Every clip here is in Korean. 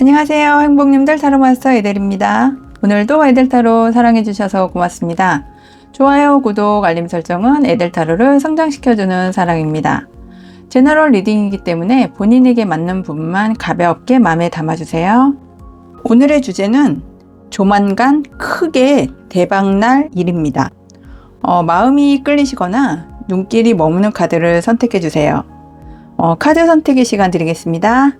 안녕하세요. 행복님들 타로마스터 에델입니다. 오늘도 에델타로 사랑해주셔서 고맙습니다. 좋아요, 구독, 알림 설정은 에델타로를 성장시켜주는 사랑입니다. 제너럴 리딩이기 때문에 본인에게 맞는 부분만 가볍게 마음에 담아주세요. 오늘의 주제는 조만간 크게 대박날 일입니다. 마음이 끌리시거나 눈길이 머무는 카드를 선택해주세요. 카드 선택의 시간 드리겠습니다.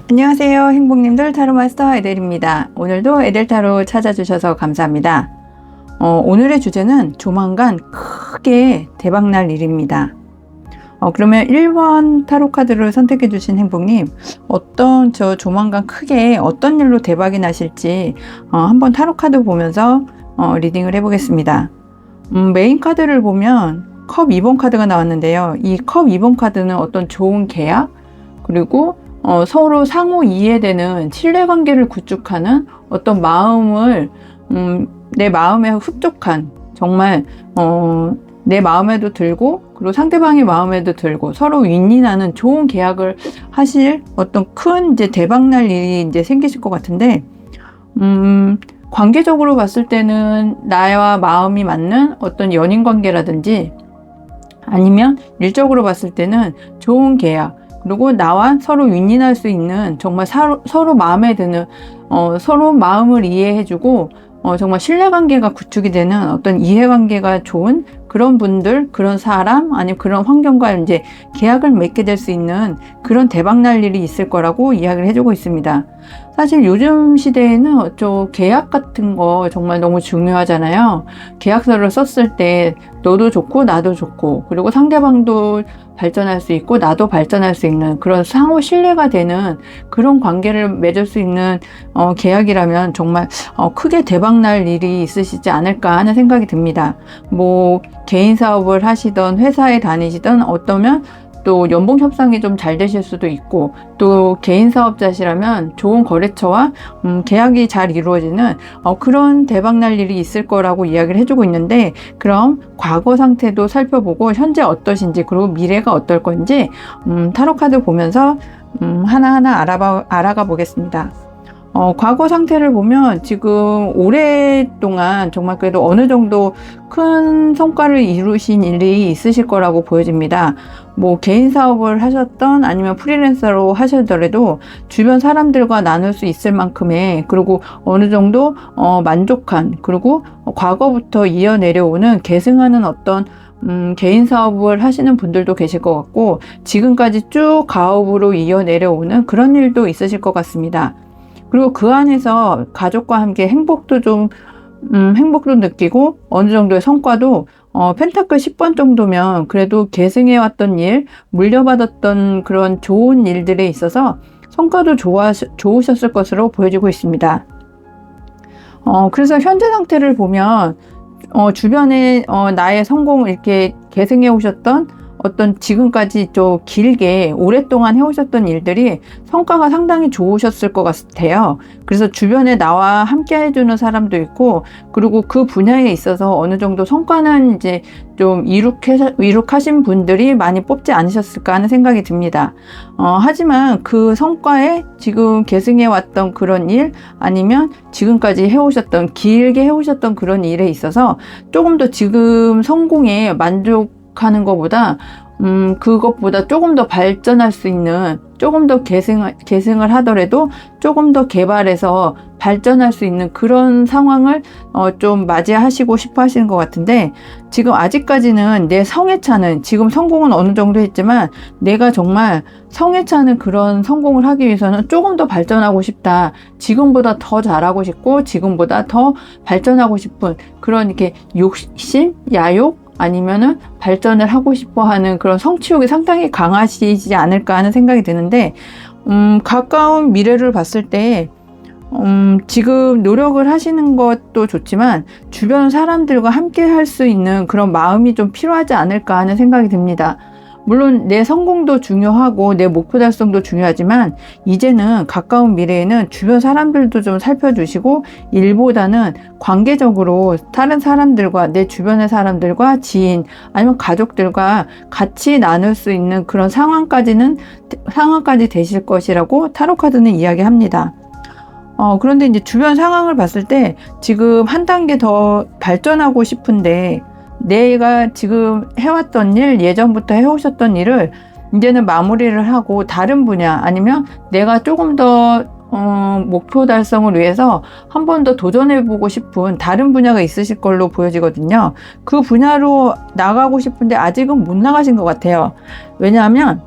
안녕하세요. 행복님들 타로마스터 에델입니다. 오늘도 에델타로 찾아주셔서 감사합니다. 오늘의 주제는 조만간 크게 대박날 일입니다. 그러면 1번 타로 카드를 선택해 주신 행복님, 조만간 크게 어떤 일로 대박이 나실지 한번 타로 카드 보면서 리딩을 해보겠습니다. 메인 카드를 보면 컵 2번 카드가 나왔는데요. 이 컵 2번 카드는 어떤 좋은 계약, 그리고 서로 상호 이해되는 신뢰관계를 구축하는 어떤 마음을 내 마음에 흡족한, 정말 내 마음에도 들고 그리고 상대방의 마음에도 들고 서로 윈윈하는 좋은 계약을 하실 어떤 큰 이제 대박날 일이 이제 생기실 것 같은데, 관계적으로 봤을 때는 나와 마음이 맞는 어떤 연인 관계라든지, 아니면 일적으로 봤을 때는 좋은 계약, 그리고 나와 서로 윈윈할 수 있는, 정말 서로 마음에 드는, 서로 마음을 이해해주고 정말 신뢰관계가 구축이 되는 어떤 이해관계가 좋은 그런 분들, 그런 사람, 아니면 그런 환경과 이제 계약을 맺게 될 수 있는 그런 대박날 일이 있을 거라고 이야기를 해주고 있습니다. 사실 요즘 시대에는 계약 같은 거 정말 너무 중요하잖아요. 계약서를 썼을 때 너도 좋고 나도 좋고, 그리고 상대방도 발전할 수 있고 나도 발전할 수 있는 그런 상호 신뢰가 되는 그런 관계를 맺을 수 있는 계약이라면 정말 크게 대박날 일이 있으시지 않을까 하는 생각이 듭니다. 뭐 개인 사업을 하시던 회사에 다니시던, 어떠면 또 연봉 협상이 좀 잘 되실 수도 있고, 또 개인 사업자시라면 좋은 거래처와 계약이 잘 이루어지는 그런 대박날 일이 있을 거라고 이야기를 해주고 있는데, 그럼 과거 상태도 살펴보고 현재 어떠신지, 그리고 미래가 어떨 건지 타로 카드 보면서 하나하나 알아가 보겠습니다. 과거 상태를 보면 지금 오랫동안 정말 그래도 어느 정도 큰 성과를 이루신 일이 있으실 거라고 보여집니다. 뭐 개인 사업을 하셨던, 아니면 프리랜서로 하시더라도 주변 사람들과 나눌 수 있을 만큼의, 그리고 어느 정도 만족한, 그리고 과거부터 이어내려오는 계승하는 어떤 개인 사업을 하시는 분들도 계실 것 같고, 지금까지 쭉 가업으로 이어내려오는 그런 일도 있으실 것 같습니다. 그리고 그 안에서 가족과 함께 행복도 느끼고, 어느 정도의 성과도 펜타클 10번 정도면 그래도 계승해왔던 일, 물려받았던 그런 좋은 일들에 있어서 성과도 좋으셨을 것으로 보여지고 있습니다. 그래서 현재 상태를 보면 주변에 나의 성공을 이렇게 계승해 오셨던 어떤 지금까지 좀 길게 오랫동안 해오셨던 일들이 성과가 상당히 좋으셨을 것 같아요. 그래서 주변에 나와 함께 해주는 사람도 있고, 그리고 그 분야에 있어서 어느 정도 성과는 이제 좀 이룩하신 분들이 많이 뽑지 않으셨을까 하는 생각이 듭니다. 하지만 그 성과에 지금 계승해왔던 그런 일, 아니면 지금까지 길게 해오셨던 그런 일에 있어서 조금 더 지금 성공에 만족하는 것보다 그것보다 조금 더 발전할 수 있는, 조금 더 계승을 하더라도 조금 더 개발해서 발전할 수 있는 그런 상황을 좀 맞이하시고 싶어 하시는 것 같은데, 지금 아직까지는 내 성에 차는, 지금 성공은 어느 정도 했지만 내가 정말 성에 차는 그런 성공을 하기 위해서는 조금 더 발전하고 싶다, 지금보다 더 잘하고 싶고 지금보다 더 발전하고 싶은 그런 이렇게 욕심, 야욕, 아니면은 발전을 하고 싶어 하는 그런 성취욕이 상당히 강하시지 않을까 하는 생각이 드는데, 가까운 미래를 봤을 때 지금 노력을 하시는 것도 좋지만 주변 사람들과 함께 할 수 있는 그런 마음이 좀 필요하지 않을까 하는 생각이 듭니다. 물론 내 성공도 중요하고 내 목표 달성도 중요하지만 이제는 가까운 미래에는 주변 사람들도 좀 살펴주시고 일보다는 관계적으로 다른 사람들과 내 주변의 사람들과 지인 아니면 가족들과 같이 나눌 수 있는 그런 상황까지 되실 것이라고 타로 카드는 이야기합니다. 그런데 이제 주변 상황을 봤을 때 지금 한 단계 더 발전하고 싶은데 내가 지금 해왔던 일, 예전부터 해오셨던 일을 이제는 마무리를 하고 다른 분야 아니면 내가 조금 더 목표 달성을 위해서 한 번 더 도전해보고 싶은 다른 분야가 있으실 걸로 보여지거든요. 그 분야로 나가고 싶은데 아직은 못 나가신 것 같아요. 왜냐하면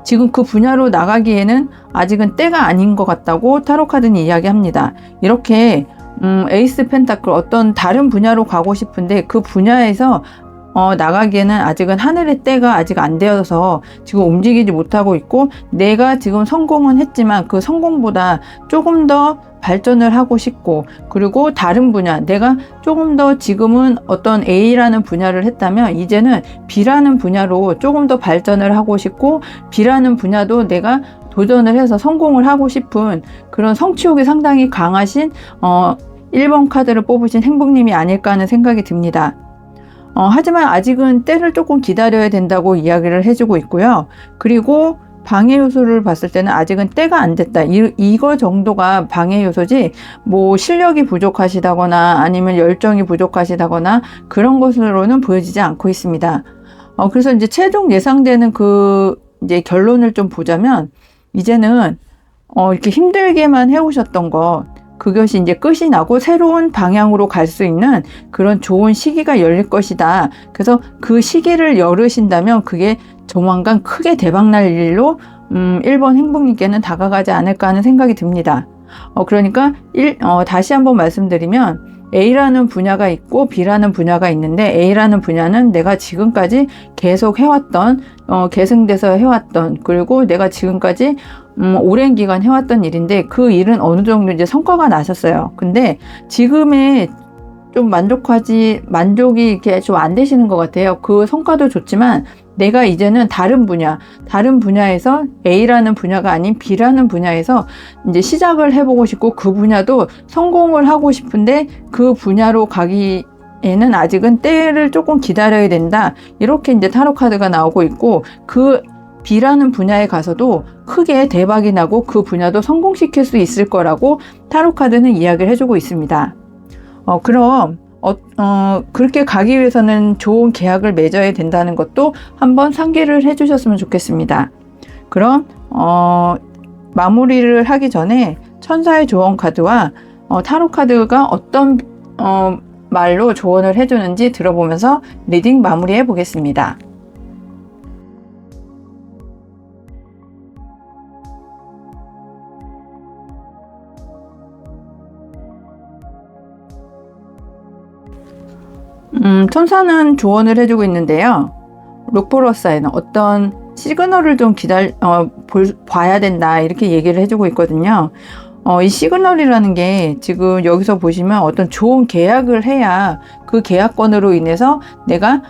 지금 그 분야로 나가기에는 아직은 때가 아닌 것 같다고 타로 카드는 이야기합니다. 이렇게 에이스 펜타클 어떤 다른 분야로 가고 싶은데 그 분야에서 나가기에는 아직은 하늘의 때가 아직 안 되어서 지금 움직이지 못하고 있고 내가 지금 성공은 했지만 그 성공보다 조금 더 발전을 하고 싶고 그리고 다른 분야 내가 조금 더 지금은 어떤 A라는 분야를 했다면 이제는 B라는 분야로 조금 더 발전을 하고 싶고 B라는 분야도 내가 도전을 해서 성공을 하고 싶은 그런 성취욕이 상당히 강하신 1번 카드를 뽑으신 행복님이 아닐까 하는 생각이 듭니다. 하지만 아직은 때를 조금 기다려야 된다고 이야기를 해주고 있고요. 그리고 방해 요소를 봤을 때는 아직은 때가 안 됐다. 이거 정도가 방해 요소지 뭐 실력이 부족하시다거나 아니면 열정이 부족하시다거나 그런 것으로는 보여지지 않고 있습니다. 그래서 이제 최종 예상되는 이제 결론을 좀 보자면 이제는 이렇게 힘들게만 해오셨던 것 그것이 이제 끝이 나고 새로운 방향으로 갈 수 있는 그런 좋은 시기가 열릴 것이다. 그래서 그 시기를 열으신다면 그게 조만간 크게 대박날 일로 1번 행복님께는 다가가지 않을까 하는 생각이 듭니다. 그러니까 다시 한번 말씀드리면 A라는 분야가 있고 B라는 분야가 있는데 A라는 분야는 내가 지금까지 계속 해왔던 계승돼서 해왔던 그리고 내가 지금까지 오랜 기간 해왔던 일인데 그 일은 어느 정도 이제 성과가 나셨어요. 근데 지금의 좀 만족이 이렇게 좀 안 되시는 것 같아요. 그 성과도 좋지만 내가 이제는 다른 분야에서 A라는 분야가 아닌 B라는 분야에서 이제 시작을 해보고 싶고 그 분야도 성공을 하고 싶은데 그 분야로 가기에는 아직은 때를 조금 기다려야 된다. 이렇게 이제 타로 카드가 나오고 있고 그 B라는 분야에 가서도 크게 대박이 나고 그 분야도 성공시킬 수 있을 거라고 타로 카드는 이야기를 해주고 있습니다. 그럼 그렇게 가기 위해서는 좋은 계약을 맺어야 된다는 것도 한번 상기를 해주셨으면 좋겠습니다. 그럼 마무리를 하기 전에 천사의 조언 카드와 타로 카드가 어떤 말로 조언을 해주는지 들어보면서 리딩 마무리해 보겠습니다. 천사는 조언을 해주고 있는데요. 록포러사에는 어떤 시그널을 좀 봐야 된다 이렇게 얘기를 해주고 있거든요. 이 시그널이라는 게 지금 여기서 보시면 어떤 좋은 계약을 해야 그 계약권으로 인해서 내가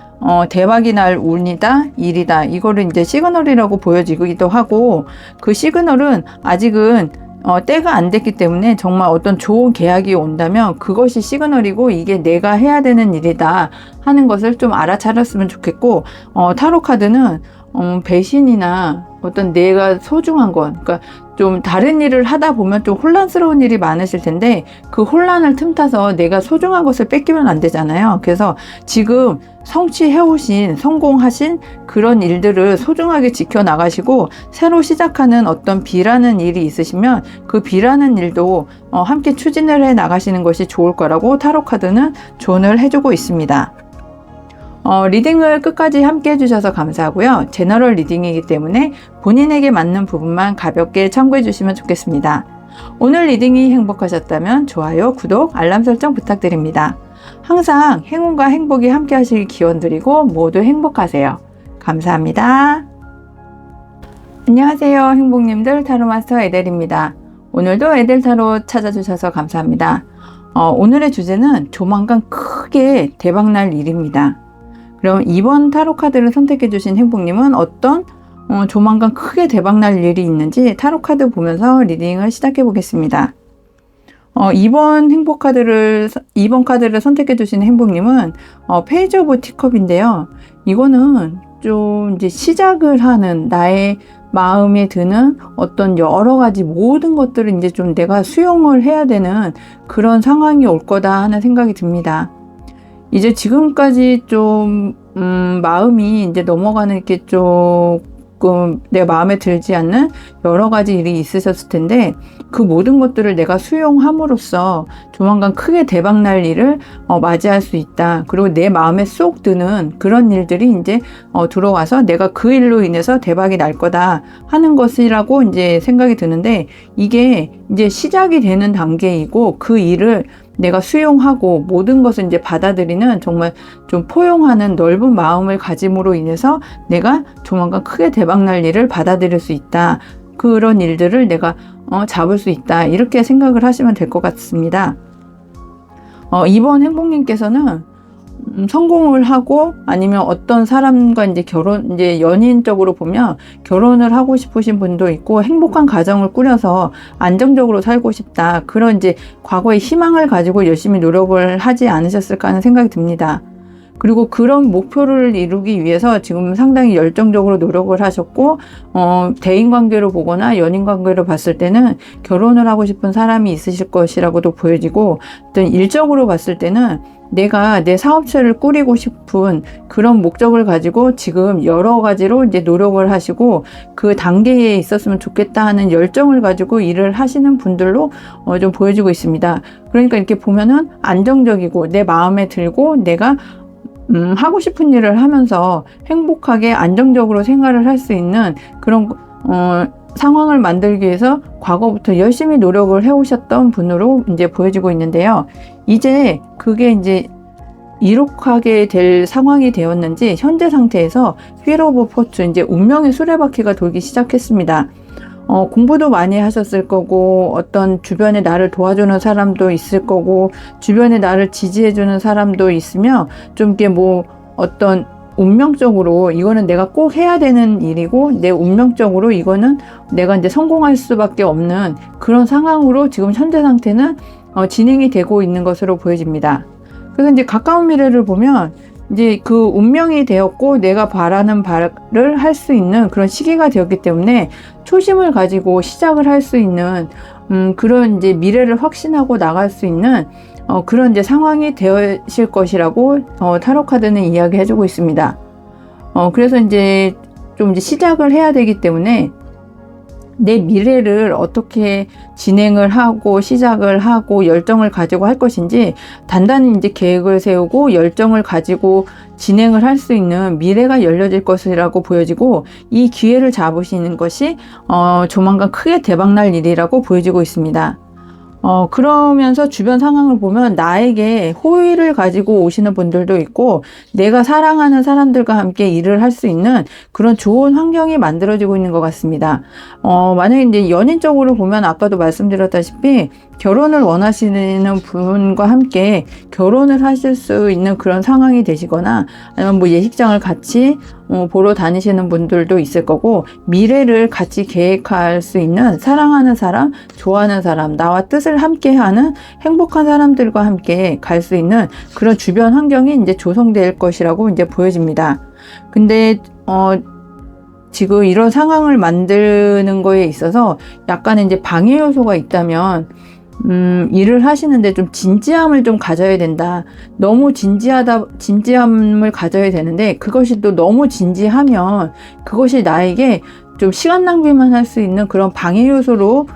대박이 날 운이다, 일이다 이거를 이제 시그널이라고 보여지기도 하고 그 시그널은 아직은 때가 안 됐기 때문에 정말 어떤 좋은 계약이 온다면 그것이 시그널이고 이게 내가 해야 되는 일이다 하는 것을 좀 알아차렸으면 좋겠고 타로 카드는 배신이나 어떤 내가 소중한 것 그러니까 좀 다른 일을 하다 보면 좀 혼란스러운 일이 많으실 텐데 그 혼란을 틈타서 내가 소중한 것을 뺏기면 안 되잖아요. 그래서 지금 성취해오신 성공하신 그런 일들을 소중하게 지켜나가시고 새로 시작하는 어떤 B라는 일이 있으시면 그 B라는 일도 함께 추진을 해 나가시는 것이 좋을 거라고 타로 카드는 조언을 해주고 있습니다. 리딩을 끝까지 함께 해주셔서 감사하고요. 제너럴 리딩이기 때문에 본인에게 맞는 부분만 가볍게 참고해 주시면 좋겠습니다. 오늘 리딩이 행복하셨다면 좋아요, 구독, 알람 설정 부탁드립니다. 항상 행운과 행복이 함께 하시길 기원드리고 모두 행복하세요. 감사합니다. 안녕하세요. 행복님들 타로마스터 에델입니다. 오늘도 에델 타로 찾아주셔서 감사합니다. 오늘의 주제는 조만간 크게 대박날 일입니다. 그럼 2번 타로 카드를 선택해 주신 행복님은 어떤 조만간 크게 대박날 일이 있는지 타로 카드 보면서 리딩을 시작해 보겠습니다. 2번 카드를 선택해 주신 행복님은 페이지 오브 티컵인데요. 이거는 좀 이제 시작을 하는 나의 마음에 드는 어떤 여러 가지 모든 것들을 이제 좀 내가 수용을 해야 되는 그런 상황이 올 거다 하는 생각이 듭니다. 이제 지금까지 좀 마음이 이제 넘어가는 게 조금 내 마음에 들지 않는 여러 가지 일이 있으셨을 텐데 그 모든 것들을 내가 수용함으로써 조만간 크게 대박날 일을 맞이할 수 있다. 그리고 내 마음에 쏙 드는 그런 일들이 이제 들어와서 내가 그 일로 인해서 대박이 날 거다 하는 것이라고 이제 생각이 드는데 이게 이제 시작이 되는 단계이고 그 일을 내가 수용하고 모든 것을 이제 받아들이는 정말 좀 포용하는 넓은 마음을 가짐으로 인해서 내가 조만간 크게 대박날 일을 받아들일 수 있다. 그런 일들을 내가 잡을 수 있다. 이렇게 생각을 하시면 될 것 같습니다. 이번 행복님께서는 성공을 하고 아니면 어떤 사람과 이제 이제 연인적으로 보면 결혼을 하고 싶으신 분도 있고 행복한 가정을 꾸려서 안정적으로 살고 싶다. 그런 이제 과거의 희망을 가지고 열심히 노력을 하지 않으셨을까 하는 생각이 듭니다. 그리고 그런 목표를 이루기 위해서 지금 상당히 열정적으로 노력을 하셨고 대인관계로 보거나 연인관계로 봤을 때는 결혼을 하고 싶은 사람이 있으실 것이라고도 보여지고 어떤 일적으로 봤을 때는 내가 내 사업체를 꾸리고 싶은 그런 목적을 가지고 지금 여러 가지로 이제 노력을 하시고 그 단계에 있었으면 좋겠다 하는 열정을 가지고 일을 하시는 분들로 좀 보여지고 있습니다. 그러니까 이렇게 보면은 안정적이고 내 마음에 들고 내가 하고 싶은 일을 하면서 행복하게 안정적으로 생활을 할 수 있는 그런 상황을 만들기 위해서 과거부터 열심히 노력을 해오셨던 분으로 이제 보여지고 있는데요. 이제 그게 이제 이룩하게 될 상황이 되었는지 현재 상태에서 휠 오브 포춘 이제 운명의 수레바퀴가 돌기 시작했습니다. 공부도 많이 하셨을 거고 어떤 주변에 나를 도와주는 사람도 있을 거고 주변에 나를 지지해주는 사람도 있으며 좀 이게 뭐 어떤 운명적으로 이거는 내가 꼭 해야 되는 일이고 내 운명적으로 이거는 내가 이제 성공할 수밖에 없는 그런 상황으로 지금 현재 상태는 진행이 되고 있는 것으로 보여집니다. 그래서 이제 가까운 미래를 보면 이제 그 운명이 되었고 내가 바라는 바를 할 수 있는 그런 시기가 되었기 때문에 초심을 가지고 시작을 할 수 있는 그런 이제 미래를 확신하고 나갈 수 있는 그런 이제 상황이 되실 것이라고 타로 카드는 이야기해주고 있습니다. 그래서 이제 좀 이제 시작을 해야 되기 때문에 내 미래를 어떻게 진행을 하고 시작을 하고 열정을 가지고 할 것인지 단단히 이제 계획을 세우고 열정을 가지고 진행을 할 수 있는 미래가 열려질 것이라고 보여지고 이 기회를 잡으시는 것이 조만간 크게 대박날 일이라고 보여지고 있습니다. 그러면서 주변 상황을 보면 나에게 호의를 가지고 오시는 분들도 있고 내가 사랑하는 사람들과 함께 일을 할 수 있는 그런 좋은 환경이 만들어지고 있는 것 같습니다. 만약에 이제 연인적으로 보면 아까도 말씀드렸다시피 결혼을 원하시는 분과 함께 결혼을 하실 수 있는 그런 상황이 되시거나 아니면 뭐 예식장을 같이 보러 다니시는 분들도 있을 거고 미래를 같이 계획할 수 있는 사랑하는 사람, 좋아하는 사람, 나와 뜻을 함께하는 행복한 사람들과 함께 갈 수 있는 그런 주변 환경이 이제 조성될 것이라고 이제 보여집니다. 근데 지금 이런 상황을 만드는 거에 있어서 약간의 이제 방해 요소가 있다면 일을 하시는데 좀 진지함을 좀 가져야 된다. 너무 진지함을 가져야 되는데 그것이 또 너무 진지하면 그것이 나에게 좀 시간 낭비만 할 수 있는 그런 방해 요소로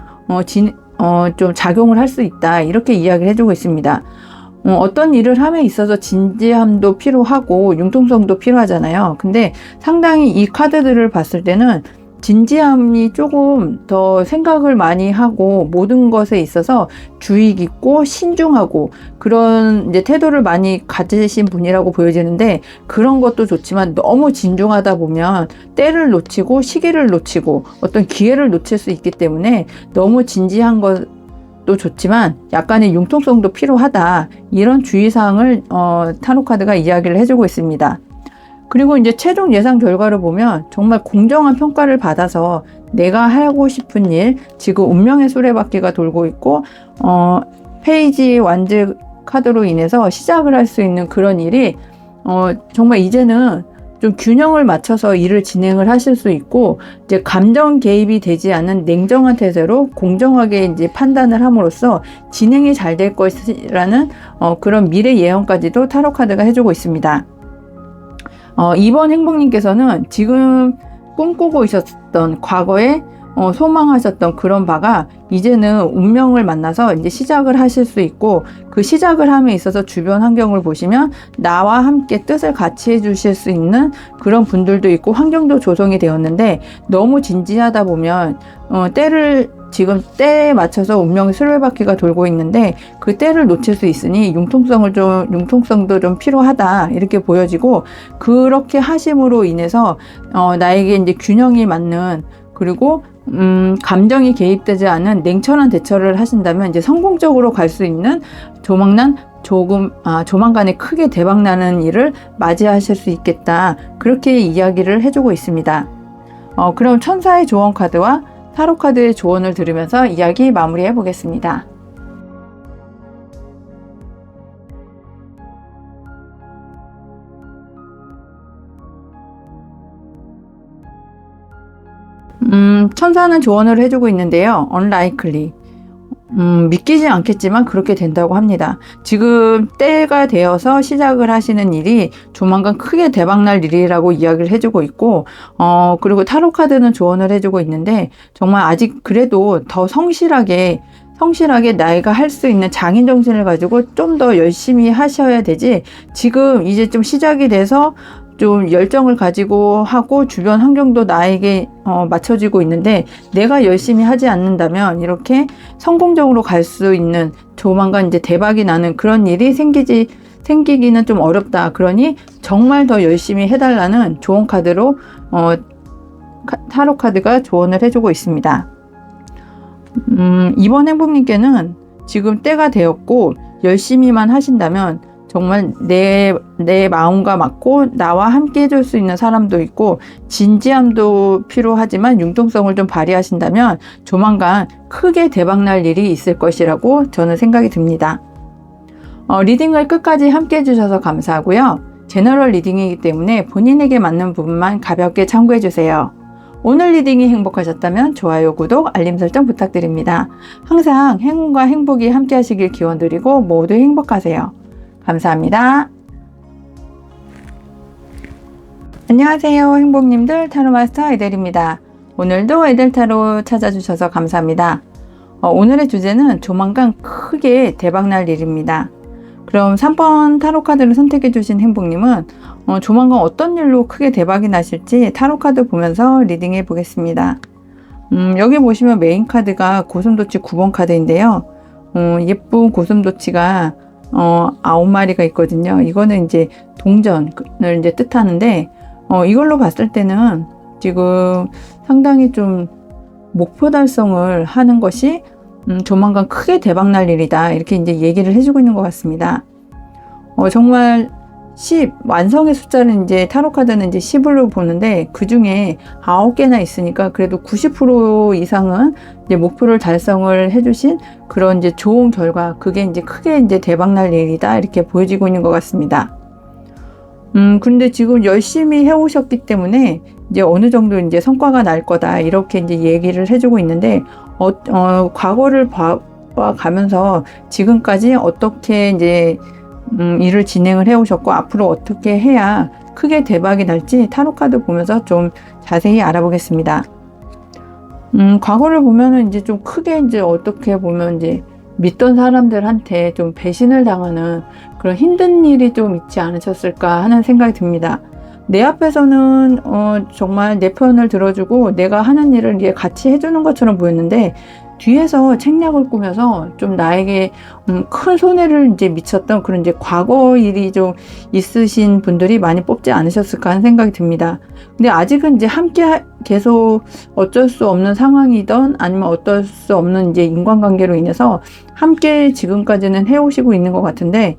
좀 작용을 할 수 있다. 이렇게 이야기를 해주고 있습니다. 어떤 일을 함에 있어서 진지함도 필요하고 융통성도 필요하잖아요. 근데 상당히 이 카드들을 봤을 때는 진지함이 조금 더 생각을 많이 하고 모든 것에 있어서 주의 깊고 신중하고 그런 이제 태도를 많이 가지신 분이라고 보여지는데 그런 것도 좋지만 너무 진중하다 보면 때를 놓치고 시기를 놓치고 어떤 기회를 놓칠 수 있기 때문에 너무 진지한 것도 좋지만 약간의 융통성도 필요하다. 이런 주의사항을 타로카드가 이야기를 해주고 있습니다. 그리고 이제 최종 예상 결과를 보면 정말 공정한 평가를 받아서 내가 하고 싶은 일, 지금 운명의 수레바퀴가 돌고 있고, 페이지 완즈 카드로 인해서 시작을 할 수 있는 그런 일이, 정말 이제는 좀 균형을 맞춰서 일을 진행을 하실 수 있고, 이제 감정 개입이 되지 않은 냉정한 태세로 공정하게 이제 판단을 함으로써 진행이 잘 될 것이라는 그런 미래 예언까지도 타로 카드가 해주고 있습니다. 2번 행복님께서는 지금 꿈꾸고 있었던 과거에 소망하셨던 그런 바가 이제는 운명을 만나서 이제 시작을 하실 수 있고, 그 시작을 함에 있어서 주변 환경을 보시면 나와 함께 뜻을 같이 해주실 수 있는 그런 분들도 있고 환경도 조성이 되었는데, 너무 진지하다 보면 지금 때에 맞춰서 운명의 수레바퀴가 돌고 있는데 그 때를 놓칠 수 있으니 융통성도 좀 필요하다 이렇게 보여지고, 그렇게 하심으로 인해서 나에게 이제 균형이 맞는, 그리고 감정이 개입되지 않은 냉철한 대처를 하신다면 이제 성공적으로 갈 수 있는 조만간에 크게 대박나는 일을 맞이하실 수 있겠다, 그렇게 이야기를 해주고 있습니다. 그럼 천사의 조언 카드와 타로 카드의 조언을 들으면서 이야기 마무리해 보겠습니다. 천사는 조언을 해주고 있는데요. unlikely. 믿기지 않겠지만 그렇게 된다고 합니다. 지금 때가 되어서 시작을 하시는 일이 조만간 크게 대박날 일이라고 이야기를 해주고 있고, 그리고 타로 카드는 조언을 해주고 있는데, 정말 아직 그래도 더 성실하게 나이가 할 수 있는 장인 정신을 가지고 좀 더 열심히 하셔야 되지, 지금 이제 좀 시작이 돼서 좀 열정을 가지고 하고 주변 환경도 나에게 맞춰지고 있는데 내가 열심히 하지 않는다면 이렇게 성공적으로 갈 수 있는, 조만간 이제 대박이 나는 그런 일이 생기기는 좀 어렵다. 그러니 정말 더 열심히 해달라는 조언 카드로 타로 카드가 조언을 해주고 있습니다. 이번 행복님께는 지금 때가 되었고 열심히만 하신다면 정말 내 마음과 맞고 나와 함께 해줄 수 있는 사람도 있고, 진지함도 필요하지만 융통성을 좀 발휘하신다면 조만간 크게 대박날 일이 있을 것이라고 저는 생각이 듭니다. 리딩을 끝까지 함께 해주셔서 감사하고요. 제너럴 리딩이기 때문에 본인에게 맞는 부분만 가볍게 참고해주세요. 오늘 리딩이 행복하셨다면 좋아요, 구독, 알림 설정 부탁드립니다. 항상 행운과 행복이 함께 하시길 기원드리고 모두 행복하세요. 감사합니다. 안녕하세요, 행복님들. 타로마스터 에델입니다. 오늘도 에델타로 찾아주셔서 감사합니다. 오늘의 주제는 조만간 크게 대박날 일입니다. 그럼 3번 타로 카드를 선택해 주신 행복님은 조만간 어떤 일로 크게 대박이 나실지 타로 카드 보면서 리딩해 보겠습니다. 여기 보시면 메인 카드가 고슴도치 9번 카드인데요. 예쁜 고슴도치가 9마리가 있거든요. 이거는 이제 동전을 이제 뜻하는데, 이걸로 봤을 때는 지금 상당히 좀 목표 달성을 하는 것이 조만간 크게 대박날 일이다, 이렇게 이제 얘기를 해주고 있는 것 같습니다. 정말 10, 완성의 숫자는 이제 타로카드는 이제 10으로 보는데 그 중에 9개나 있으니까 그래도 90% 이상은 이제 목표를 달성을 해주신 그런 이제 좋은 결과, 그게 이제 크게 이제 대박날 일이다, 이렇게 보여지고 있는 것 같습니다. 근데 지금 열심히 해오셨기 때문에 이제 어느 정도 이제 성과가 날 거다, 이렇게 이제 얘기를 해주고 있는데, 과거를 봐가면서 지금까지 어떻게 이제 일을 진행을 해오셨고 앞으로 어떻게 해야 크게 대박이 날지 타로카드 보면서 좀 자세히 알아보겠습니다. 과거를 보면은 이제 좀 크게 이제 어떻게 보면 이제 믿던 사람들한테 좀 배신을 당하는 그런 힘든 일이 좀 있지 않으셨을까 하는 생각이 듭니다. 내 앞에서는 정말 내 편을 들어주고 내가 하는 일을 이제 같이 해주는 것처럼 보였는데, 뒤에서 책략을 꾸며서 좀 나에게 큰 손해를 이제 미쳤던 그런 이제 과거 일이 좀 있으신 분들이 많이 뽑지 않으셨을까 하는 생각이 듭니다. 근데 아직은 이제 함께 계속 어쩔 수 없는 상황이던 아니면 어쩔 수 없는 이제 인간관계로 인해서 함께 지금까지는 해오시고 있는 것 같은데,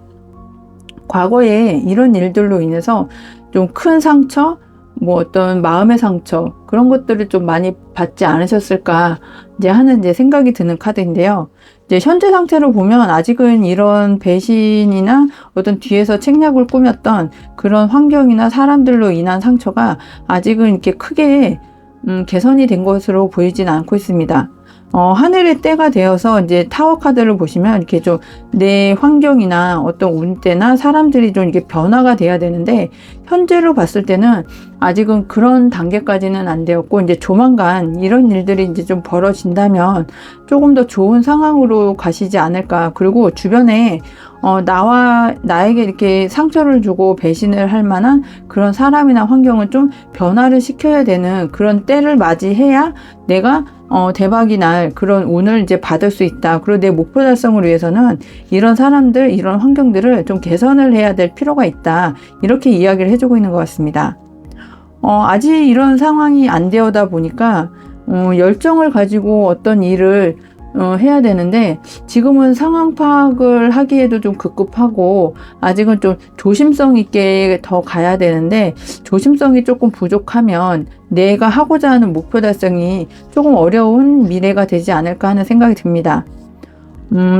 과거에 이런 일들로 인해서 좀 큰 상처, 뭐 어떤 마음의 상처, 그런 것들을 좀 많이 받지 않으셨을까 이제 하는 이제 생각이 드는 카드인데요. 이제 현재 상태로 보면 아직은 이런 배신이나 어떤 뒤에서 책략을 꾸몄던 그런 환경이나 사람들로 인한 상처가 아직은 이렇게 크게 개선이 된 것으로 보이진 않고 있습니다. 하늘의 때가 되어서 이제 타워 카드를 보시면 이렇게 좀 내 환경이나 어떤 운때나 사람들이 좀 이렇게 변화가 돼야 되는데, 현재로 봤을 때는 아직은 그런 단계까지는 안 되었고, 이제 조만간 이런 일들이 이제 좀 벌어진다면 조금 더 좋은 상황으로 가시지 않을까. 그리고 주변에 나에게 이렇게 상처를 주고 배신을 할 만한 그런 사람이나 환경을 좀 변화를 시켜야 되는 그런 때를 맞이해야 내가 대박이 날 그런 운을 이제 받을 수 있다. 그리고 내 목표 달성을 위해서는 이런 사람들, 이런 환경들을 좀 개선을 해야 될 필요가 있다. 이렇게 이야기를 해주고 있는 것 같습니다. 아직 이런 상황이 안 되어다 보니까 열정을 가지고 어떤 일을 해야 되는데, 지금은 상황 파악을 하기에도 좀 급급하고 아직은 좀 조심성 있게 더 가야 되는데, 조심성이 조금 부족하면 내가 하고자 하는 목표 달성이 조금 어려운 미래가 되지 않을까 하는 생각이 듭니다.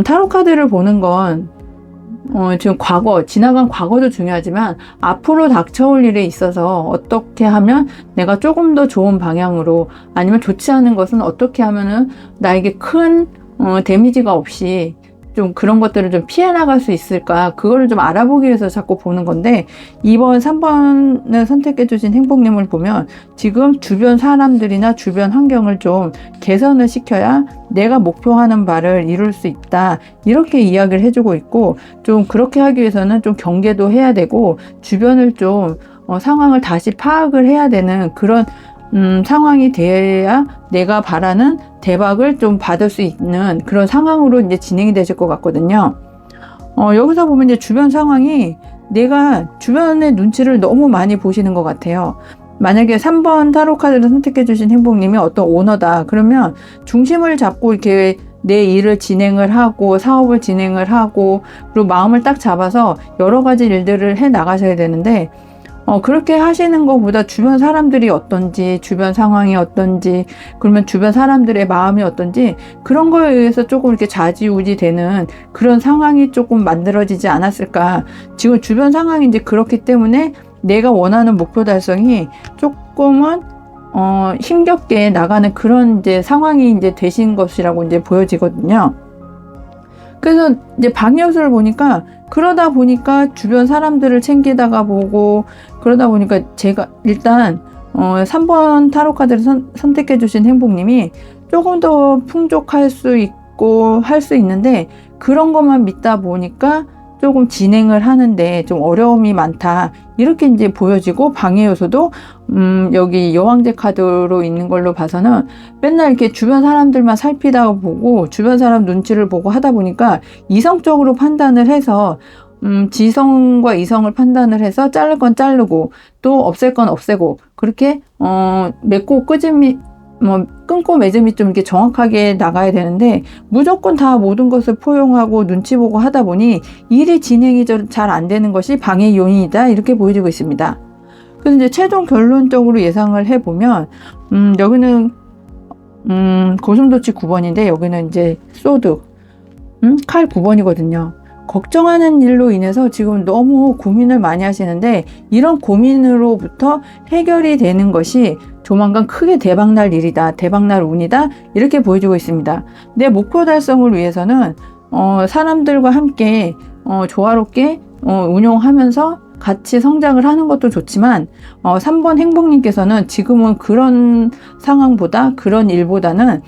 타로 카드를 보는 건 지금 지나간 과거도 중요하지만 앞으로 닥쳐올 일에 있어서 어떻게 하면 내가 조금 더 좋은 방향으로, 아니면 좋지 않은 것은 어떻게 하면은 나에게 큰 데미지가 없이 좀 그런 것들을 좀 피해 나갈 수 있을까, 그거를 좀 알아보기 위해서 자꾸 보는 건데, 이번 3번을 선택해 주신 행복님을 보면 지금 주변 사람들이나 주변 환경을 좀 개선을 시켜야 내가 목표하는 바를 이룰 수 있다, 이렇게 이야기를 해주고 있고, 좀 그렇게 하기 위해서는 좀 경계도 해야 되고 주변을 좀 상황을 다시 파악을 해야 되는 그런 상황이 돼야 내가 바라는 대박을 좀 받을 수 있는 그런 상황으로 이제 진행이 되실 것 같거든요. 여기서 보면 이제 주변 상황이, 내가 주변의 눈치를 너무 많이 보시는 것 같아요. 만약에 3번 타로 카드를 선택해 주신 행복님이 어떤 오너다, 그러면 중심을 잡고 이렇게 내 일을 진행을 하고 사업을 진행을 하고, 그리고 마음을 딱 잡아서 여러 가지 일들을 해 나가셔야 되는데, 그렇게 하시는 것보다 주변 사람들이 어떤지, 주변 상황이 어떤지, 그러면 주변 사람들의 마음이 어떤지, 그런 거에 의해서 조금 이렇게 좌지우지 되는 그런 상황이 조금 만들어지지 않았을까. 지금 주변 상황이 이제 그렇기 때문에 내가 원하는 목표 달성이 조금은 힘겹게 나가는 그런 이제 상황이 이제 되신 것이라고 이제 보여지거든요. 그래서 이제 방요술을 보니까, 그러다 보니까 주변 사람들을 챙기다가 보고, 그러다 보니까 제가 일단 3번 타로 카드를 선택해 주신 행복님이 조금 더 풍족할 수 있고 할 수 있는데, 그런 것만 믿다 보니까 조금 진행을 하는데 좀 어려움이 많다, 이렇게 이제 보여지고, 방해 요소도 여기 여왕제 카드로 있는 걸로 봐서는 맨날 이렇게 주변 사람들만 살피다 보고 주변 사람 눈치를 보고 하다 보니까 이성적으로 판단을 해서 지성과 이성을 판단을 해서 자를 건 자르고 또 없앨 건 없애고, 그렇게 맺고 끄짐이 끊고 맺음이 좀 이렇게 정확하게 나가야 되는데, 무조건 다 모든 것을 포용하고 눈치 보고 하다 보니 일이 진행이 잘 안 되는 것이 방해 요인이다, 이렇게 보여지고 있습니다. 그래서 이제 최종 결론적으로 예상을 해보면, 여기는 고슴도치 9번인데 여기는 이제 소드, 칼 9번이거든요. 걱정하는 일로 인해서 지금 너무 고민을 많이 하시는데, 이런 고민으로부터 해결이 되는 것이 조만간 크게 대박날 일이다, 대박날 운이다, 이렇게 보여주고 있습니다. 내 목표 달성을 위해서는 사람들과 함께 조화롭게 운용하면서 같이 성장을 하는 것도 좋지만, 3번 행복님께서는 지금은 그런 상황보다, 그런 일보다는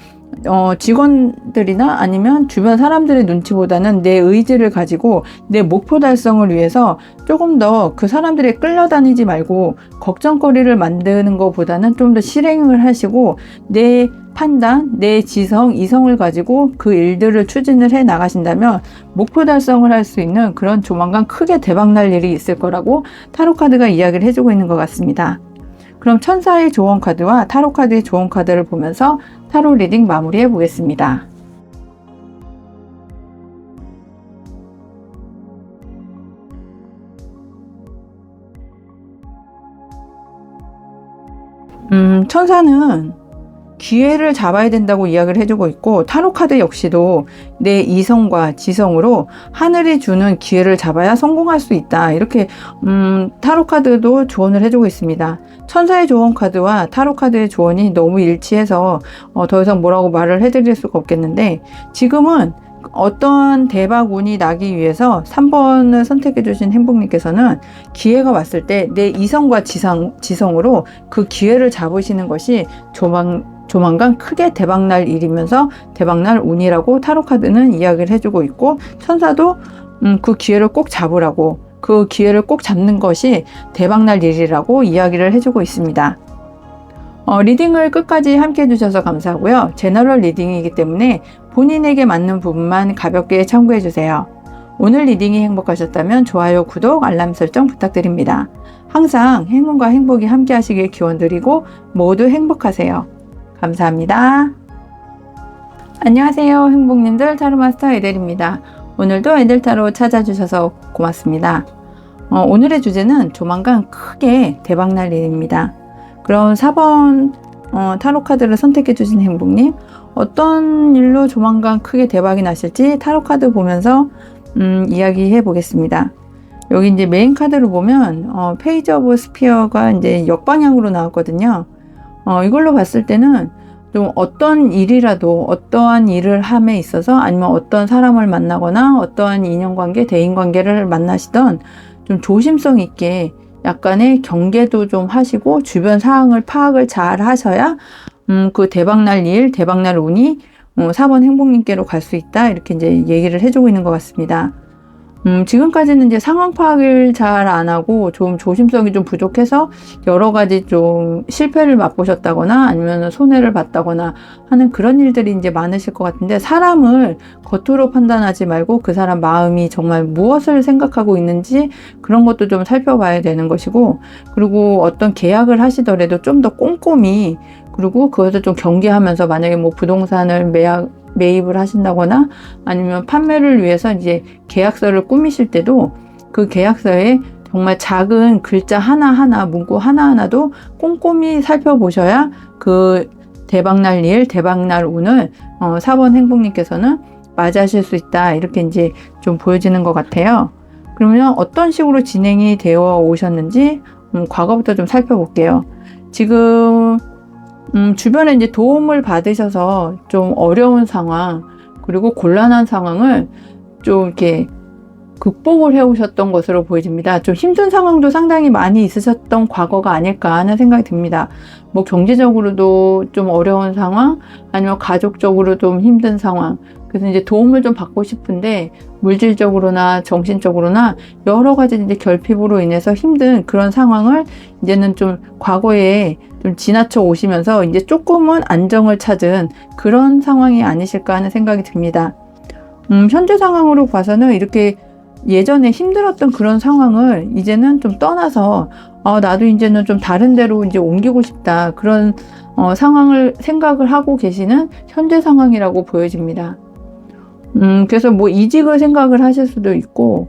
직원들이나 아니면 주변 사람들의 눈치보다는 내 의지를 가지고 내 목표 달성을 위해서 조금 더 그 사람들에 끌려다니지 말고 걱정거리를 만드는 것보다는 좀 더 실행을 하시고, 내 판단, 내 지성, 이성을 가지고 그 일들을 추진을 해 나가신다면 목표 달성을 할 수 있는 그런 조만간 크게 대박날 일이 있을 거라고 타로 카드가 이야기를 해주고 있는 것 같습니다. 그럼 천사의 조언 카드와 타로 카드의 조언 카드를 보면서 타로 리딩 마무리해 보겠습니다. 천사는 기회를 잡아야 된다고 이야기를 해주고 있고, 타로 카드 역시도 내 이성과 지성으로 하늘이 주는 기회를 잡아야 성공할 수 있다, 이렇게 타로 카드도 조언을 해주고 있습니다. 천사의 조언 카드와 타로 카드의 조언이 너무 일치해서 더 이상 뭐라고 말을 해드릴 수가 없겠는데, 지금은 어떤 대박 운이 나기 위해서 3번을 선택해 주신 행복님께서는 기회가 왔을 때 내 이성과 지성으로 그 기회를 잡으시는 것이 조만간 크게 대박날 일이면서 대박날 운이라고 타로카드는 이야기를 해주고 있고, 천사도 그 기회를 꼭 잡으라고, 그 기회를 꼭 잡는 것이 대박날 일이라고 이야기를 해주고 있습니다. 리딩을 끝까지 함께 해주셔서 감사하고요. 제너럴 리딩이기 때문에 본인에게 맞는 부분만 가볍게 참고해주세요. 오늘 리딩이 행복하셨다면 좋아요, 구독, 알람 설정 부탁드립니다. 항상 행운과 행복이 함께 하시길 기원드리고 모두 행복하세요. 감사합니다. 안녕하세요, 행복님들. 타로마스터 에델입니다. 오늘도 에델타로 찾아주셔서 고맙습니다. 오늘의 주제는 조만간 크게 대박날 일입니다. 그럼 4번 타로카드를 선택해 주신 행복님, 어떤 일로 조만간 크게 대박이 나실지 타로카드 보면서 이야기해 보겠습니다. 여기 이제 메인 카드로 보면 페이지 오브 스피어가 이제 역방향으로 나왔거든요. 이걸로 봤을 때는 좀 어떤 일이라도, 어떠한 일을 함에 있어서, 아니면 어떤 사람을 만나거나 어떠한 인연관계, 대인관계를 만나시던 좀 조심성 있게 약간의 경계도 좀 하시고 주변 상황을 파악을 잘 하셔야 그 대박날 일, 대박날 운이 4번 행복님께로 갈 수 있다, 이렇게 이제 얘기를 해주고 있는 것 같습니다. 지금까지는 이제 상황 파악을 잘 안 하고 좀 조심성이 좀 부족해서 여러 가지 좀 실패를 맛보셨다거나 아니면 손해를 봤다거나 하는 그런 일들이 이제 많으실 것 같은데, 사람을 겉으로 판단하지 말고 그 사람 마음이 정말 무엇을 생각하고 있는지 그런 것도 좀 살펴봐야 되는 것이고, 그리고 어떤 계약을 하시더라도 좀 더 꼼꼼히, 그리고 그것을 좀 경계하면서, 만약에 뭐 부동산을 매입을 하신다거나 아니면 판매를 위해서 이제 계약서를 꾸미실 때도 그 계약서에 정말 작은 글자 하나하나, 문구 하나하나도 꼼꼼히 살펴보셔야 그 대박날 일, 대박날 운을 4번 행복님께서는 맞이하실 수 있다, 이렇게 이제 좀 보여지는 것 같아요. 그러면 어떤 식으로 진행이 되어 오셨는지 과거부터 좀 살펴볼게요. 지금 주변에 이제 도움을 받으셔서 좀 어려운 상황, 그리고 곤란한 상황을 좀 이렇게 극복을 해오셨던 것으로 보여집니다. 좀 힘든 상황도 상당히 많이 있으셨던 과거가 아닐까 하는 생각이 듭니다. 뭐 경제적으로도 좀 어려운 상황, 아니면 가족적으로 좀 힘든 상황. 그래서 이제 도움을 좀 받고 싶은데 물질적으로나 정신적으로나 여러 가지 이제 결핍으로 인해서 힘든 그런 상황을 이제는 좀 과거에 좀 지나쳐 오시면서 이제 조금은 안정을 찾은 그런 상황이 아니실까 하는 생각이 듭니다. 현재 상황으로 봐서는 이렇게 예전에 힘들었던 그런 상황을 이제는 좀 떠나서 나도 이제는 좀 다른 데로 이제 옮기고 싶다, 그런 상황을 생각을 하고 계시는 현재 상황이라고 보여집니다. 그래서 뭐 이직을 생각을 하실 수도 있고,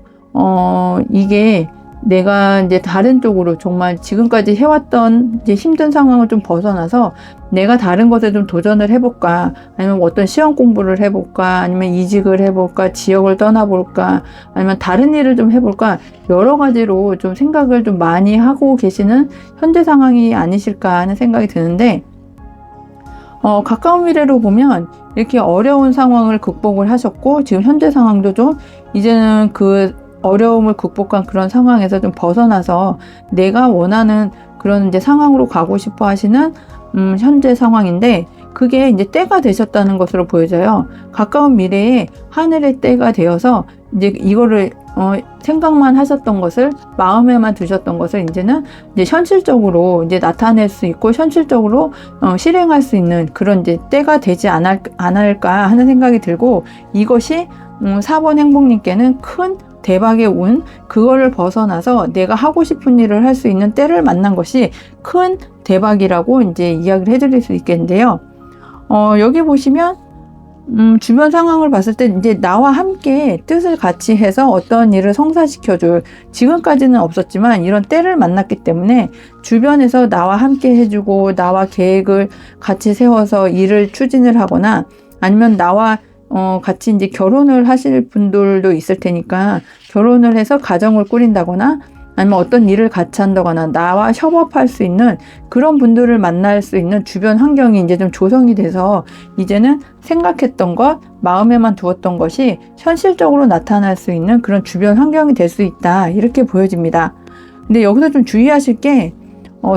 이게 내가 이제 다른 쪽으로 정말 지금까지 해왔던 이제 힘든 상황을 좀 벗어나서 내가 다른 것에 좀 도전을 해볼까, 아니면 어떤 시험 공부를 해볼까, 아니면 이직을 해볼까, 지역을 떠나볼까, 아니면 다른 일을 좀 해볼까, 여러 가지로 좀 생각을 좀 많이 하고 계시는 현재 상황이 아니실까 하는 생각이 드는데, 가까운 미래로 보면 이렇게 어려운 상황을 극복을 하셨고, 지금 현재 상황도 좀 이제는 그 어려움을 극복한 그런 상황에서 좀 벗어나서 내가 원하는 그런 이제 상황으로 가고 싶어 하시는 현재 상황인데, 그게 이제 때가 되셨다는 것으로 보여져요. 가까운 미래에 하늘의 때가 되어서 이제 이거를 생각만 하셨던 것을, 마음에만 두셨던 것을 이제는 이제 현실적으로 이제 나타낼 수 있고 현실적으로 실행할 수 있는 그런 이제 때가 되지 않을까 하는 생각이 들고, 이것이 4번 행복님께는 큰 대박의 운, 그거를 벗어나서 내가 하고 싶은 일을 할 수 있는 때를 만난 것이 큰 대박이라고 이제 이야기를 해드릴 수 있겠는데요. 여기 보시면 주변 상황을 봤을 때 이제 나와 함께 뜻을 같이 해서 어떤 일을 성사시켜줄, 지금까지는 없었지만 이런 때를 만났기 때문에 주변에서 나와 함께 해주고 나와 계획을 같이 세워서 일을 추진을 하거나, 아니면 나와 같이 이제 결혼을 하실 분들도 있을 테니까 결혼을 해서 가정을 꾸린다거나, 아니면 어떤 일을 같이 한다거나 나와 협업할 수 있는 그런 분들을 만날 수 있는 주변 환경이 이제 좀 조성이 돼서 이제는 생각했던 것, 마음에만 두었던 것이 현실적으로 나타날 수 있는 그런 주변 환경이 될 수 있다, 이렇게 보여집니다. 근데 여기서 좀 주의하실 게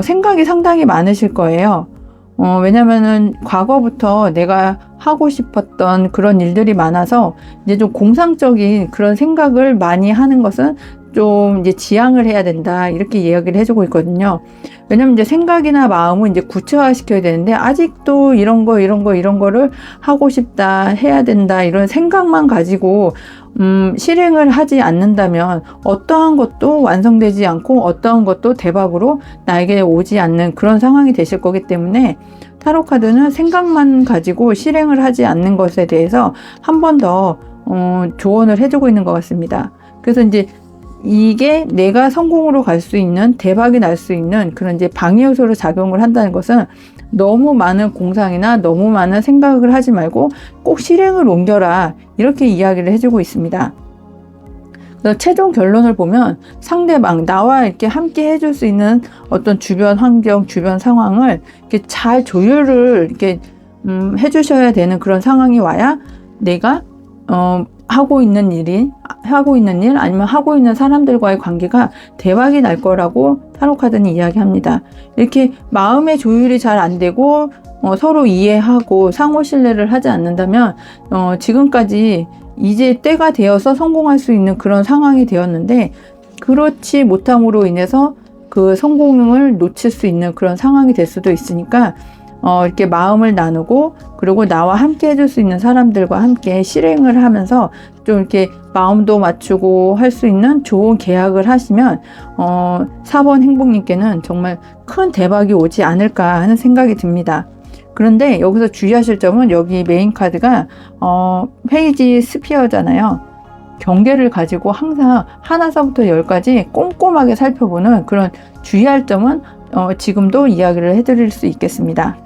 생각이 상당히 많으실 거예요. 왜냐면은 과거부터 내가 하고 싶었던 그런 일들이 많아서 이제 좀 공상적인 그런 생각을 많이 하는 것은 좀 이제 지양을 해야 된다, 이렇게 이야기를 해주고 있거든요. 왜냐면 이제 생각이나 마음은 이제 구체화 시켜야 되는데 아직도 이런 거를 하고 싶다, 해야 된다, 이런 생각만 가지고 실행을 하지 않는다면 어떠한 것도 완성되지 않고 어떠한 것도 대박으로 나에게 오지 않는 그런 상황이 되실 거기 때문에, 타로 카드는 생각만 가지고 실행을 하지 않는 것에 대해서 한 번 더 조언을 해주고 있는 것 같습니다. 그래서 이제 이게 내가 성공으로 갈 수 있는, 대박이 날 수 있는 그런 이제 방해 요소로 작용을 한다는 것은, 너무 많은 공상이나 너무 많은 생각을 하지 말고 꼭 실행을 옮겨라, 이렇게 이야기를 해주고 있습니다. 그래서 최종 결론을 보면 상대방, 나와 이렇게 함께 해줄 수 있는 어떤 주변 환경, 주변 상황을 이렇게 잘 조율을 이렇게 해주셔야 되는 그런 상황이 와야 내가 하고 있는 일, 아니면 하고 있는 사람들과의 관계가 대박이 날 거라고 타로 카드는 이야기합니다. 이렇게 마음의 조율이 잘 안 되고 서로 이해하고 상호 신뢰를 하지 않는다면 지금까지 이제 때가 되어서 성공할 수 있는 그런 상황이 되었는데, 그렇지 못함으로 인해서 그 성공을 놓칠 수 있는 그런 상황이 될 수도 있으니까 이렇게 마음을 나누고, 그리고 나와 함께 해줄 수 있는 사람들과 함께 실행을 하면서 좀 이렇게 마음도 맞추고 할 수 있는 좋은 계약을 하시면 4번 행복님께는 정말 큰 대박이 오지 않을까 하는 생각이 듭니다. 그런데 여기서 주의하실 점은, 여기 메인 카드가 페이지 스피어잖아요. 경계를 가지고 항상 하나서부터 10까지 꼼꼼하게 살펴보는 그런 주의할 점은 지금도 이야기를 해드릴 수 있겠습니다.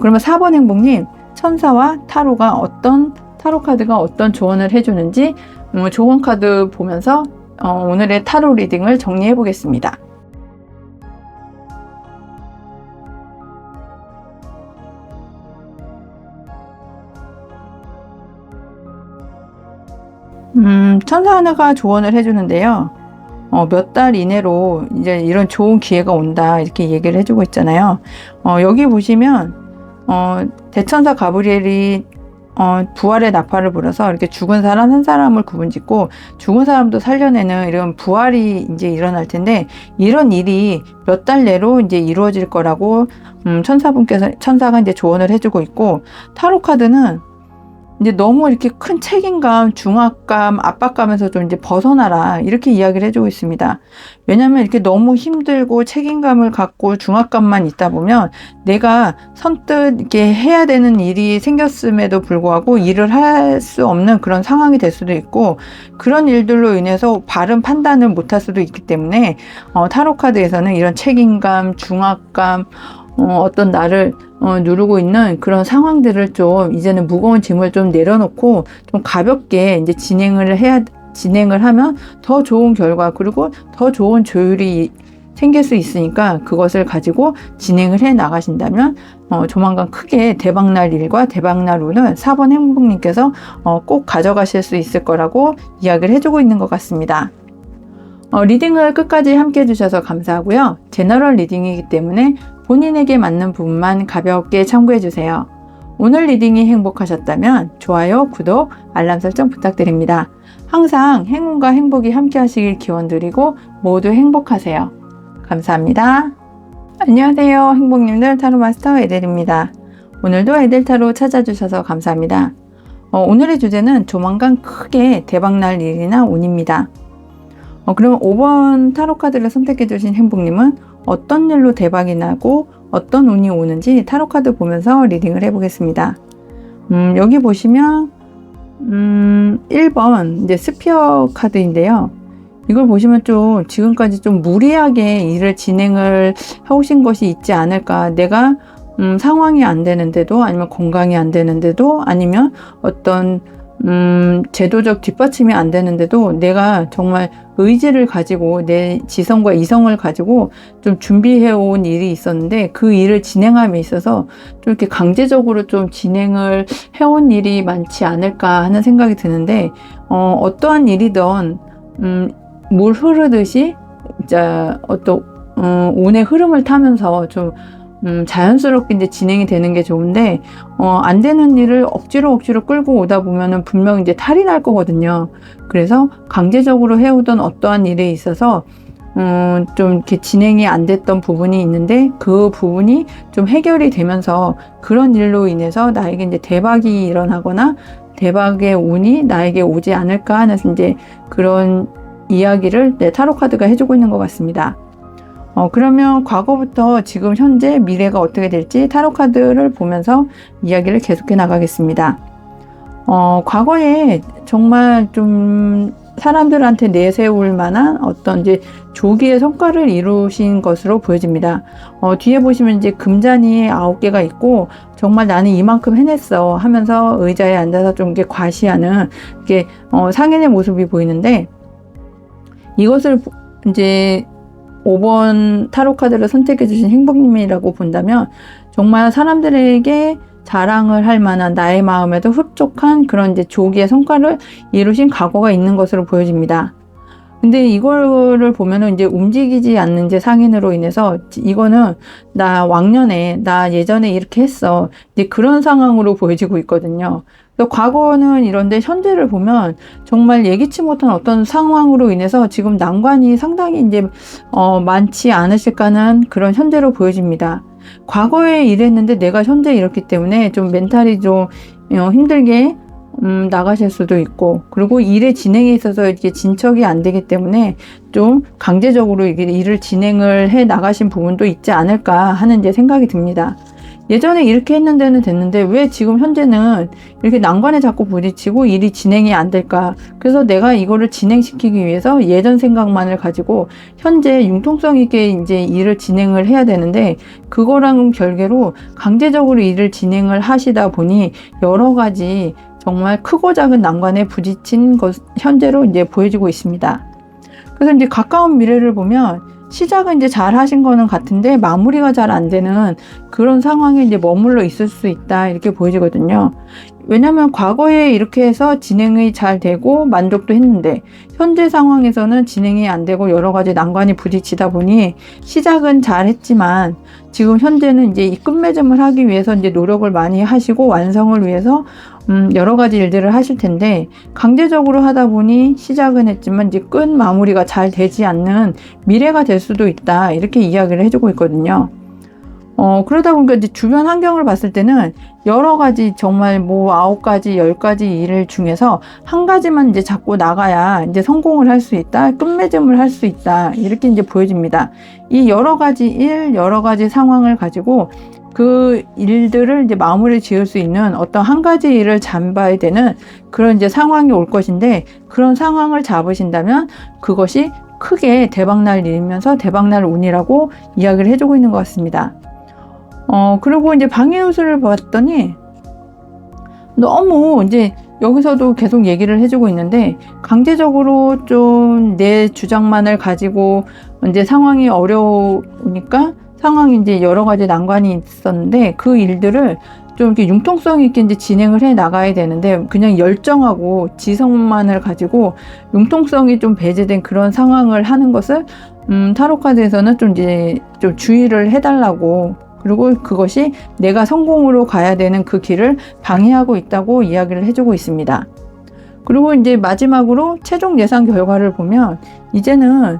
그러면 4번 행복님, 천사와 타로 카드가 어떤 조언을 해주는지 조언 카드 보면서 오늘의 타로 리딩을 정리해 보겠습니다. 천사 하나가 조언을 해주는데요. 몇 달 이내로 이제 이런 좋은 기회가 온다, 이렇게 얘기를 해주고 있잖아요. 여기 보시면 대천사 가브리엘이 부활의 나팔을 불어서 이렇게 죽은 사람 한 사람을 구분짓고 죽은 사람도 살려내는 이런 부활이 이제 일어날 텐데, 이런 일이 몇 달 내로 이제 이루어질 거라고 천사가 이제 조언을 해주고 있고, 타로 카드는 이제 너무 이렇게 큰 책임감, 중압감, 압박감에서 좀 이제 벗어나라, 이렇게 이야기를 해주고 있습니다. 왜냐하면 이렇게 너무 힘들고 책임감을 갖고 중압감만 있다 보면 내가 선뜻 이렇게 해야 되는 일이 생겼음에도 불구하고 일을 할 수 없는 그런 상황이 될 수도 있고, 그런 일들로 인해서 바른 판단을 못할 수도 있기 때문에 타로 카드에서는 이런 책임감, 중압감, 어떤 나를 누르고 있는 그런 상황들을 좀, 이제는 무거운 짐을 좀 내려놓고 좀 가볍게 이제 진행을 하면 더 좋은 결과, 그리고 더 좋은 조율이 생길 수 있으니까 그것을 가지고 진행을 해 나가신다면 조만간 크게 대박날 일과 대박날 운을 4번 행복님께서 꼭 가져가실 수 있을 거라고 이야기를 해주고 있는 것 같습니다. 리딩을 끝까지 함께 해주셔서 감사하고요. 제너럴 리딩이기 때문에 본인에게 맞는 부분만 가볍게 참고해주세요. 오늘 리딩이 행복하셨다면 좋아요, 구독, 알람 설정 부탁드립니다. 항상 행운과 행복이 함께 하시길 기원드리고 모두 행복하세요. 감사합니다. 안녕하세요, 행복님들. 타로마스터 에델입니다. 오늘도 에델타로 찾아주셔서 감사합니다. 오늘의 주제는 조만간 크게 대박날 일이나 운입니다. 그러면 5번 타로카드를 선택해주신 행복님은 어떤 일로 대박이 나고 어떤 운이 오는지 타로카드 보면서 리딩을 해보겠습니다. 여기 보시면 1번 이제 스피어 카드인데요. 이걸 보시면 좀 지금까지 좀 무리하게 일을 진행을 해오신 것이 있지 않을까. 내가 상황이 안 되는데도, 아니면 건강이 안 되는데도, 아니면 어떤 제도적 뒷받침이 안 되는데도 내가 정말 의지를 가지고 내 지성과 이성을 가지고 좀 준비해 온 일이 있었는데, 그 일을 진행함에 있어서 좀 이렇게 강제적으로 좀 진행을 해온 일이 많지 않을까 하는 생각이 드는데, 어떠한 일이든 물 흐르듯이 진짜 어떤 운의 흐름을 타면서 좀 자연스럽게 이제 진행이 되는 게 좋은데, 안 되는 일을 억지로 끌고 오다 보면은 분명 이제 탈이 날 거거든요. 그래서 강제적으로 해오던 어떠한 일에 있어서 좀 이렇게 진행이 안 됐던 부분이 있는데, 그 부분이 좀 해결이 되면서 그런 일로 인해서 나에게 이제 대박이 일어나거나 대박의 운이 나에게 오지 않을까 하는 이제 그런 이야기를 타로 카드가 해주고 있는 것 같습니다. 그러면 과거부터 지금 현재 미래가 어떻게 될지 타로 카드를 보면서 이야기를 계속해 나가겠습니다. 과거에 정말 좀 사람들한테 내세울 만한 어떤 이제 조기의 성과를 이루신 것으로 보여집니다. 뒤에 보시면 이제 금잔이 9개가 있고, 정말 나는 이만큼 해냈어 하면서 의자에 앉아서 좀 이렇게 과시하는 이게 상인의 모습이 보이는데, 이것을 이제 5번 타로 카드를 선택해 주신 행복님이라고 본다면 정말 사람들에게 자랑을 할 만한, 나의 마음에도 흡족한 그런 이제 조기의 성과를 이루신 과거가 있는 것으로 보여집니다. 근데 이거를 보면은 이제 움직이지 않는 이제 상인으로 인해서 이거는 나 왕년에, 나 예전에 이렇게 했어, 이제 그런 상황으로 보여지고 있거든요. 과거는 이런데 현재를 보면 정말 예기치 못한 어떤 상황으로 인해서 지금 난관이 상당히 이제 많지 않으실까 하는 그런 현재로 보여집니다. 과거에 이랬는데 내가 현재 이렇기 때문에 좀 멘탈이 좀 힘들게 나가실 수도 있고, 그리고 일의 진행에 있어서 이렇게 진척이 안 되기 때문에 좀 강제적으로 이게 일을 진행을 해 나가신 부분도 있지 않을까 하는 이제 생각이 듭니다. 예전에 이렇게 했는데는 됐는데 왜 지금 현재는 이렇게 난관에 자꾸 부딪히고 일이 진행이 안 될까? 그래서 내가 이거를 진행시키기 위해서 예전 생각만을 가지고 현재 융통성 있게 이제 일을 진행을 해야 되는데, 그거랑 별개로 강제적으로 일을 진행을 하시다 보니 여러 가지 정말 크고 작은 난관에 부딪힌 것, 현재로 이제 보여지고 있습니다. 그래서 이제 가까운 미래를 보면 시작은 이제 잘 하신 거는 같은데 마무리가 잘 안 되는 그런 상황에 이제 머물러 있을 수 있다, 이렇게 보여지거든요. 왜냐면 과거에 이렇게 해서 진행이 잘 되고 만족도 했는데 현재 상황에서는 진행이 안 되고 여러 가지 난관이 부딪히다 보니 시작은 잘 했지만 지금 현재는 이제 이 끝맺음을 하기 위해서 이제 노력을 많이 하시고 완성을 위해서 여러 가지 일들을 하실 텐데, 강제적으로 하다 보니 시작은 했지만 이제 끝 마무리가 잘 되지 않는 미래가 될 수도 있다, 이렇게 이야기를 해주고 있거든요. 그러다 보니까 이제 주변 환경을 봤을 때는 여러 가지 정말 뭐 9가지, 10가지 일 중에서 한 가지만 이제 잡고 나가야 이제 성공을 할 수 있다, 끝맺음을 할 수 있다, 이렇게 이제 보여집니다. 이 여러 가지 일, 여러 가지 상황을 가지고 그 일들을 이제 마무리 지을 수 있는 어떤 한 가지 일을 잡아야 되는 그런 이제 상황이 올 것인데, 그런 상황을 잡으신다면 그것이 크게 대박날 일이면서 대박날 운이라고 이야기를 해주고 있는 것 같습니다. 그리고 이제 방해요소를 봤더니 너무 이제 여기서도 계속 얘기를 해주고 있는데, 강제적으로 좀 내 주장만을 가지고 이제 상황이 어려우니까 상황이 이제 여러 가지 난관이 있었는데 그 일들을 좀 이렇게 융통성 있게 이제 진행을 해 나가야 되는데, 그냥 열정하고 지성만을 가지고 융통성이 좀 배제된 그런 상황을 하는 것을 타로 카드에서는 좀 이제 좀 주의를 해달라고, 그리고 그것이 내가 성공으로 가야 되는 그 길을 방해하고 있다고 이야기를 해주고 있습니다. 그리고 이제 마지막으로 최종 예상 결과를 보면 이제는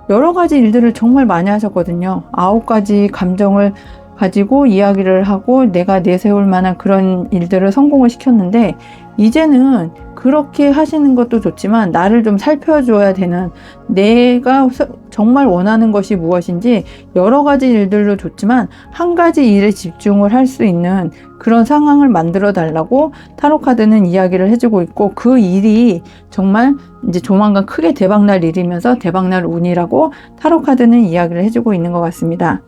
여러 가지 일들을 정말 많이 하셨거든요. 9가지 감정을 가지고 이야기를 하고 내가 내세울 만한 그런 일들을 성공을 시켰는데, 이제는 그렇게 하시는 것도 좋지만 나를 좀 살펴줘야 되는, 내가 정말 원하는 것이 무엇인지 여러 가지 일들도 좋지만 한 가지 일에 집중을 할 수 있는 그런 상황을 만들어 달라고 타로 카드는 이야기를 해주고 있고, 그 일이 정말 이제 조만간 크게 대박날 일이면서 대박날 운이라고 타로 카드는 이야기를 해주고 있는 것 같습니다.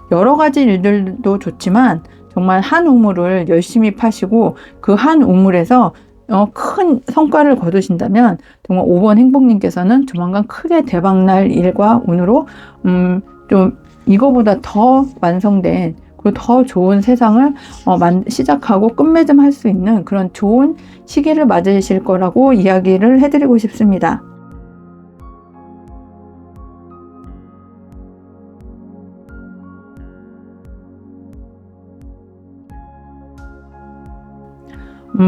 여러 가지 일들도 좋지만 정말 한 우물을 열심히 파시고 그 한 우물에서 큰 성과를 거두신다면 정말 5번 행복님께서는 조만간 크게 대박날 일과 운으로 좀 이거보다 더 완성된 그리고 더 좋은 세상을 시작하고 끝맺음 할 수 있는 그런 좋은 시기를 맞으실 거라고 이야기를 해드리고 싶습니다.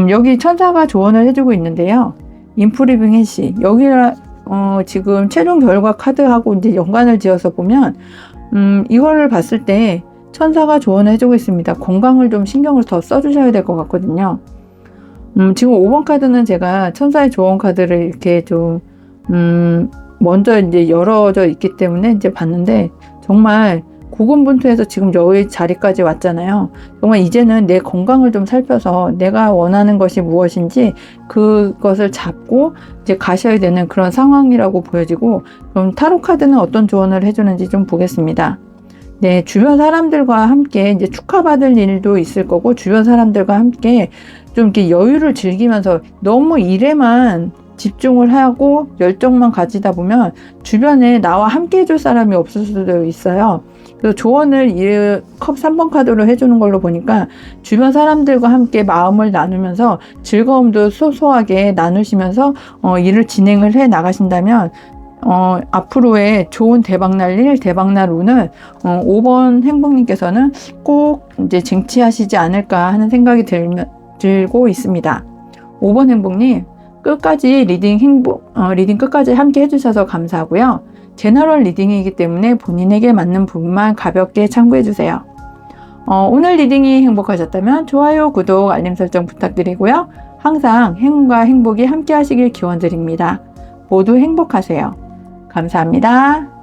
여기 천사가 조언을 해주고 있는데요. 인프리빙 해시, 여기라 지금 최종 결과 카드하고 이제 연관을 지어서 보면 이거를 봤을 때 천사가 조언을 해주고 있습니다. 건강을 좀 신경을 더 써주셔야 될 것 같거든요. 지금 5번 카드는 제가 천사의 조언 카드를 이렇게 좀 먼저 이제 열어져 있기 때문에 이제 봤는데, 정말 고군분투해서 지금 여기 자리까지 왔잖아요. 정말 이제는 내 건강을 좀 살펴서 내가 원하는 것이 무엇인지 그것을 잡고 이제 가셔야 되는 그런 상황이라고 보여지고, 그럼 타로 카드는 어떤 조언을 해주는지 좀 보겠습니다. 네, 주변 사람들과 함께 이제 축하받을 일도 있을 거고, 주변 사람들과 함께 좀 이렇게 여유를 즐기면서 너무 일에만 집중을 하고 열정만 가지다 보면 주변에 나와 함께 해줄 사람이 없을 수도 있어요. 그래서 조언을 이 컵 3번 카드로 해주는 걸로 보니까 주변 사람들과 함께 마음을 나누면서 즐거움도 소소하게 나누시면서 일을 진행을 해 나가신다면 앞으로의 좋은 대박날 일, 대박날 운을 5번 행복님께서는 꼭 이제 쟁취하시지 않을까 하는 생각이 들고 있습니다. 5번 행복님, 끝까지 리딩 끝까지 함께 해주셔서 감사하고요. 제너럴 리딩이기 때문에 본인에게 맞는 부분만 가볍게 참고해주세요. 오늘 리딩이 행복하셨다면 좋아요, 구독, 알림 설정 부탁드리고요. 항상 행운과 행복이 함께 하시길 기원드립니다. 모두 행복하세요. 감사합니다.